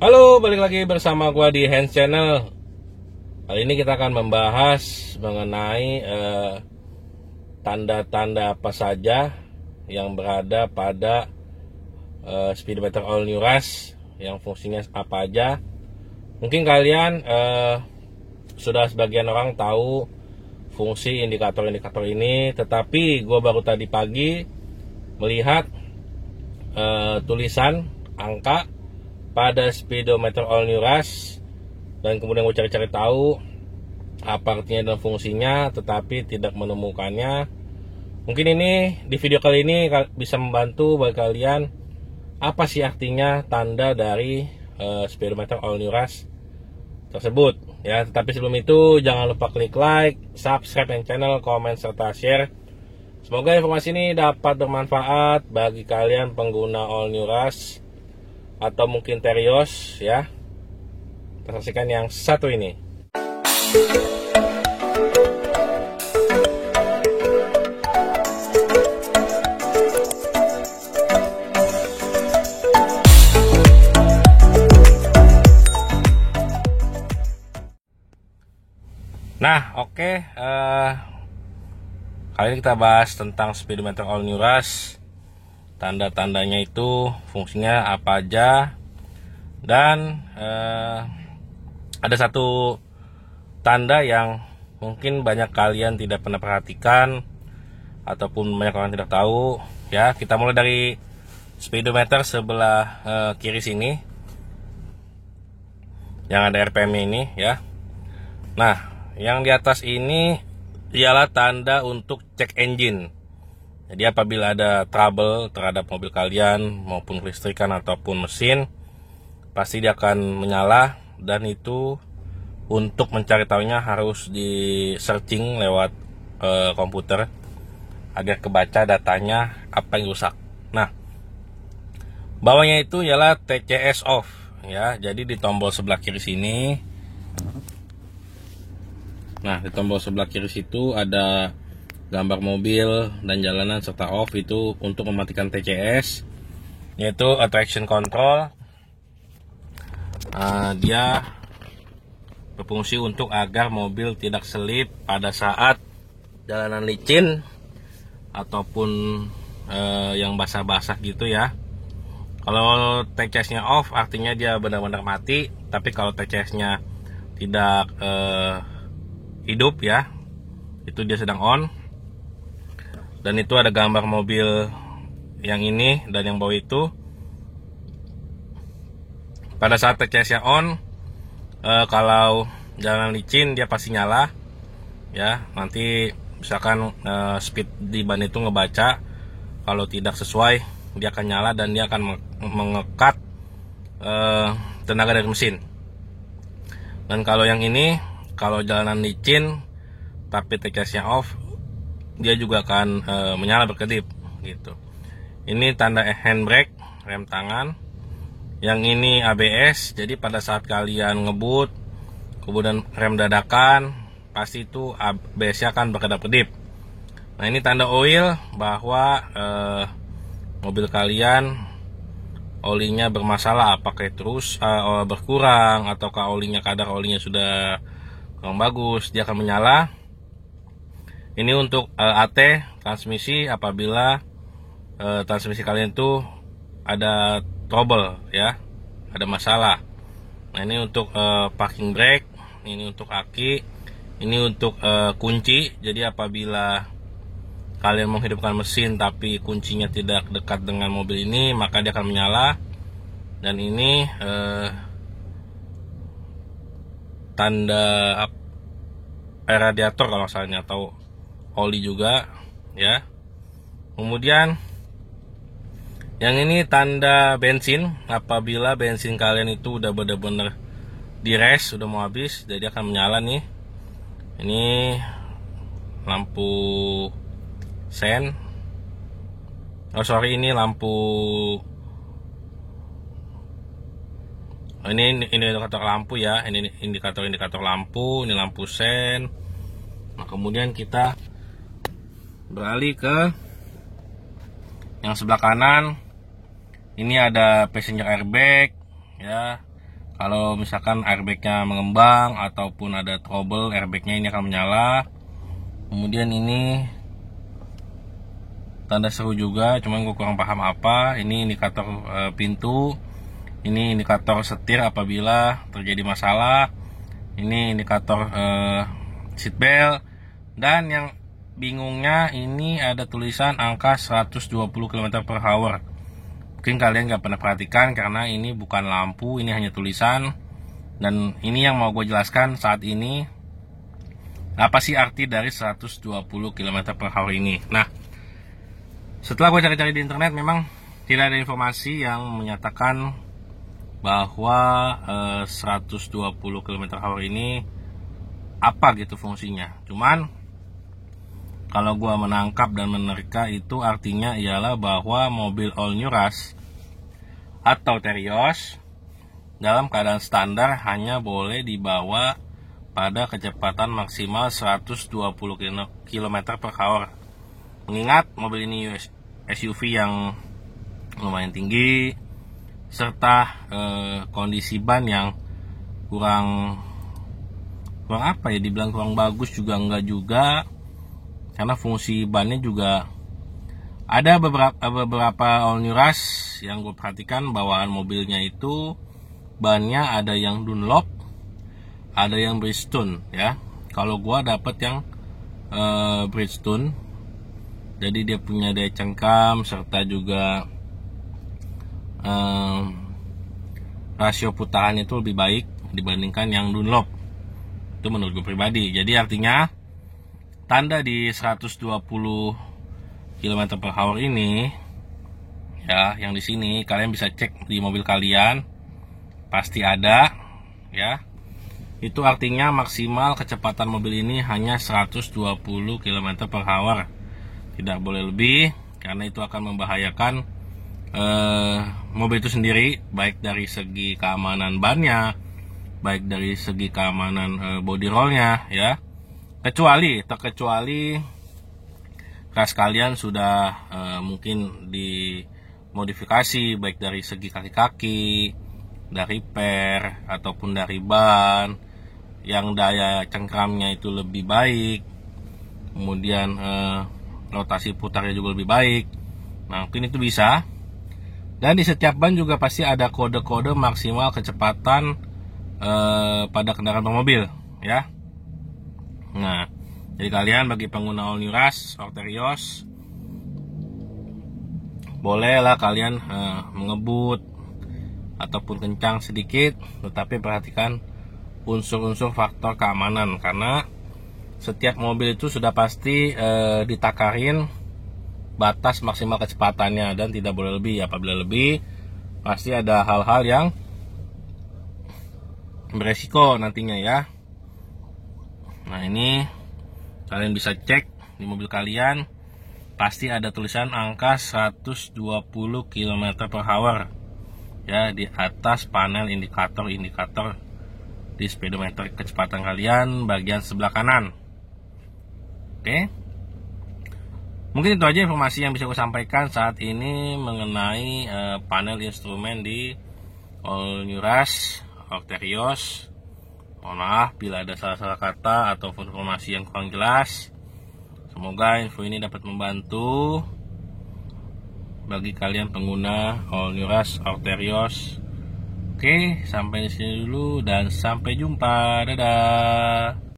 Halo, balik lagi bersama gua di Hands Channel. Kali ini kita akan membahas mengenai tanda-tanda apa saja yang berada pada speedometer all new rush, yang fungsinya apa aja. Mungkin kalian sudah sebagian orang tahu fungsi indikator-indikator ini, tetapi gua baru tadi pagi melihat tulisan angka pada speedometer all new rush, dan kemudian gue cari-cari tahu apa artinya dan fungsinya, tetapi tidak menemukannya. Mungkin ini di video kali ini bisa membantu bagi kalian apa sih artinya tanda dari speedometer all new rush tersebut ya. Tetapi sebelum itu jangan lupa klik like, subscribe channel, komen serta share. Semoga informasi ini dapat bermanfaat bagi kalian pengguna all new rush atau mungkin Terios ya. Kita saksikan yang satu ini. Nah, oke. Kali ini kita bahas tentang speedometer all new rush. Tanda-tandanya itu fungsinya apa aja, dan ada satu tanda yang mungkin banyak kalian tidak pernah perhatikan ataupun banyak orang tidak tahu ya. Kita mulai dari speedometer sebelah kiri sini yang ada RPM ini ya. Nah, yang di atas ini ialah tanda untuk cek engine. Jadi apabila ada trouble terhadap mobil kalian maupun kelistrikan ataupun mesin, pasti dia akan menyala, dan itu untuk mencari tahunya harus di searching lewat komputer agar kebaca datanya apa yang rusak. Nah, bawahnya itu ialah TCS off ya. Jadi di tombol sebelah kiri sini. Nah, di tombol sebelah kiri situ ada gambar mobil dan jalanan serta off, itu untuk mematikan TCS, yaitu traction control. Dia berfungsi untuk agar mobil tidak selip pada saat jalanan licin ataupun yang basah-basah gitu ya. Kalau TCS-nya off artinya dia benar-benar mati, tapi kalau TCS-nya tidak hidup ya, itu dia sedang on. Dan itu ada gambar mobil yang ini dan yang bawah itu. Pada saat TCS-nya on, kalau jalanan licin dia pasti nyala ya. Nanti misalkan speed di ban itu ngebaca, kalau tidak sesuai dia akan nyala dan dia akan mengekat tenaga dari mesin. Dan kalau yang ini, kalau jalanan licin tapi TCS-nya off, dia juga akan menyala berkedip gitu. Ini tanda handbrake, rem tangan. Yang ini ABS. Jadi pada saat kalian ngebut kemudian rem dadakan, pasti itu ABS-nya akan berkedap-kedip. Nah, ini tanda oil bahwa mobil kalian olinya bermasalah, apakah terus berkurang ataukah kadar olinya sudah kurang bagus, dia akan menyala. Ini untuk AT transmisi, apabila transmisi kalian itu ada trouble ya, ada masalah. Nah, ini untuk parking brake, ini untuk aki, ini untuk kunci. Jadi apabila kalian menghidupkan mesin tapi kuncinya tidak dekat dengan mobil ini, maka dia akan menyala. Dan ini tanda air radiator kalau misalnya, atau oli juga ya. Kemudian yang ini tanda bensin, apabila bensin kalian itu udah bener-bener di rest, udah mau habis, jadi akan menyala nih. Ini lampu sen. Ini lampu, ini indikator lampu ya. Ini indikator lampu, ini lampu sen. Nah, kemudian kita beralih ke yang sebelah kanan. Ini ada passenger airbag ya. Kalau misalkan airbagnya mengembang ataupun ada trouble, airbagnya ini akan menyala. Kemudian ini tanda seru juga, cuman gue kurang paham apa. Ini indikator pintu. Ini indikator setir apabila terjadi masalah. Ini indikator seatbelt. Dan yang bingungnya ini ada tulisan angka 120 km/h. Mungkin kalian gak pernah perhatikan karena ini bukan lampu, ini hanya tulisan. Dan ini yang mau gue jelaskan saat ini, apa sih arti dari 120 km/h ini. Nah, setelah gue cari-cari di internet, memang tidak ada informasi yang menyatakan bahwa 120 km/h ini apa gitu fungsinya. Cuman kalau gua menangkap dan menerka itu artinya ialah bahwa mobil all new Rush atau Terios dalam keadaan standar hanya boleh dibawa pada kecepatan maksimal 120 km/h. Mengingat mobil ini SUV yang lumayan tinggi serta kondisi ban yang kurang apa ya, dibilang kurang bagus juga enggak juga, karena fungsi bannya juga ada beberapa all new Rush yang gue perhatikan bawaan mobilnya itu bannya ada yang Dunlop, ada yang Bridgestone ya. Kalau gue dapet yang Bridgestone, jadi dia punya daya cengkam serta juga rasio putaran itu lebih baik dibandingkan yang Dunlop. Itu menurut gue pribadi. Jadi artinya tanda di 120 km/h ini ya, yang di sini kalian bisa cek di mobil kalian pasti ada ya. Itu artinya maksimal kecepatan mobil ini hanya 120 km/h. Tidak boleh lebih, karena itu akan membahayakan mobil itu sendiri, baik dari segi keamanan bannya, baik dari segi keamanan body rollnya ya. Terkecuali ras kalian sudah mungkin dimodifikasi baik dari segi kaki-kaki, dari per ataupun dari ban yang daya cengkramnya itu lebih baik, kemudian rotasi putarnya juga lebih baik. Nah, mungkin itu bisa. Dan di setiap ban juga pasti ada kode-kode maksimal kecepatan pada kendaraan bermobil ya. Nah, jadi kalian bagi pengguna all new Rush or Terios, bolehlah kalian mengebut ataupun kencang sedikit, tetapi perhatikan unsur-unsur faktor keamanan, karena setiap mobil itu sudah pasti ditakarin batas maksimal kecepatannya dan tidak boleh lebih. Apabila lebih, pasti ada hal-hal yang beresiko nantinya ya. Nah, ini kalian bisa cek di mobil kalian, pasti ada tulisan angka 120 km/h ya di atas panel indikator di speedometer kecepatan kalian bagian sebelah kanan. Oke, mungkin itu aja informasi yang bisa gue sampaikan saat ini mengenai panel instrumen di all new Rush or Terios. Mohon maaf bila ada salah-salah kata ataupun informasi yang kurang jelas. Semoga info ini dapat membantu bagi kalian pengguna all new Rush or Terios. Oke, sampai di sini dulu dan sampai jumpa. Dadah.